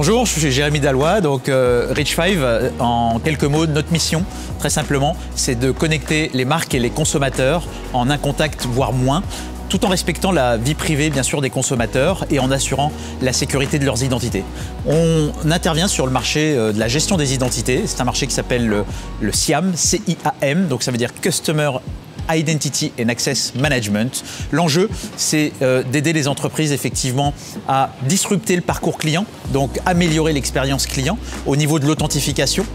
Bonjour, je suis Jérémy Dallois, donc Reach5, en quelques mots, notre mission, très simplement, c'est de connecter les marques et les consommateurs en un contact, voire moins, tout en respectant la vie privée, bien sûr, des consommateurs et en assurant la sécurité de leurs identités. On intervient sur le marché de la gestion des identités. C'est un marché qui s'appelle le CIAM, C-I-A-M, donc ça veut dire Customer Identity and Access Management. L'enjeu, c'est d'aider les entreprises effectivement à disrupter le parcours client, donc améliorer l'expérience client au niveau de l'authentification.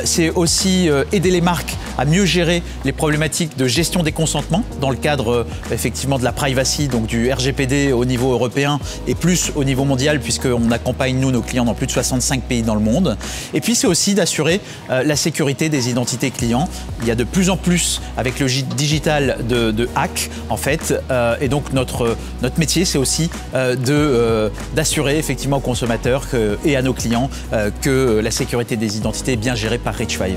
C'est aussi aider les marques à mieux gérer les problématiques de gestion des consentements dans le cadre effectivement de la privacy, donc du RGPD au niveau européen et plus au niveau mondial, puisqu'on accompagne nous nos clients dans plus de 65 pays dans le monde. Et puis c'est aussi d'assurer la sécurité des identités clients. Il y a de plus en plus avec le digital de hack en fait, et donc notre métier c'est aussi d'assurer effectivement aux consommateurs et à nos clients que la sécurité des identités est bien gérée par Reach5.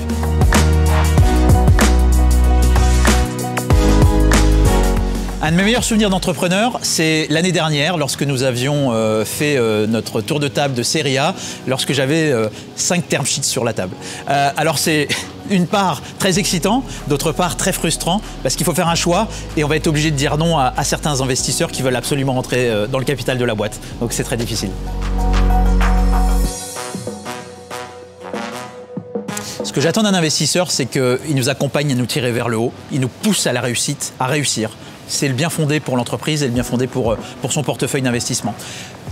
Un de mes meilleurs souvenirs d'entrepreneur, c'est l'année dernière, lorsque nous avions fait notre tour de table de Série A, lorsque j'avais 5 term sheets sur la table. Alors c'est d'une part très excitant, d'autre part très frustrant, parce qu'il faut faire un choix et on va être obligé de dire non à certains investisseurs qui veulent absolument rentrer dans le capital de la boîte. Donc c'est très difficile. Ce que j'attends d'un investisseur, c'est qu'il nous accompagne à nous tirer vers le haut, il nous pousse à la réussite, à réussir. C'est le bien fondé pour l'entreprise et le bien fondé pour son portefeuille d'investissement.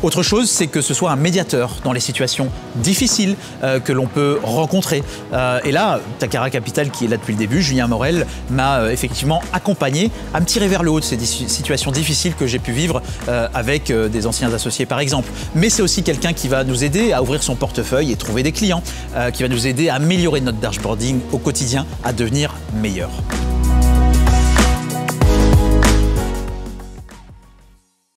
Autre chose, c'est que ce soit un médiateur dans les situations difficiles que l'on peut rencontrer. Et là, Takara Capital, qui est là depuis le début, Julien Morel, m'a effectivement accompagné à me tirer vers le haut de ces situations difficiles que j'ai pu vivre avec des anciens associés par exemple. Mais c'est aussi quelqu'un qui va nous aider à ouvrir son portefeuille et trouver des clients, qui va nous aider à améliorer notre dashboarding au quotidien, à devenir meilleur.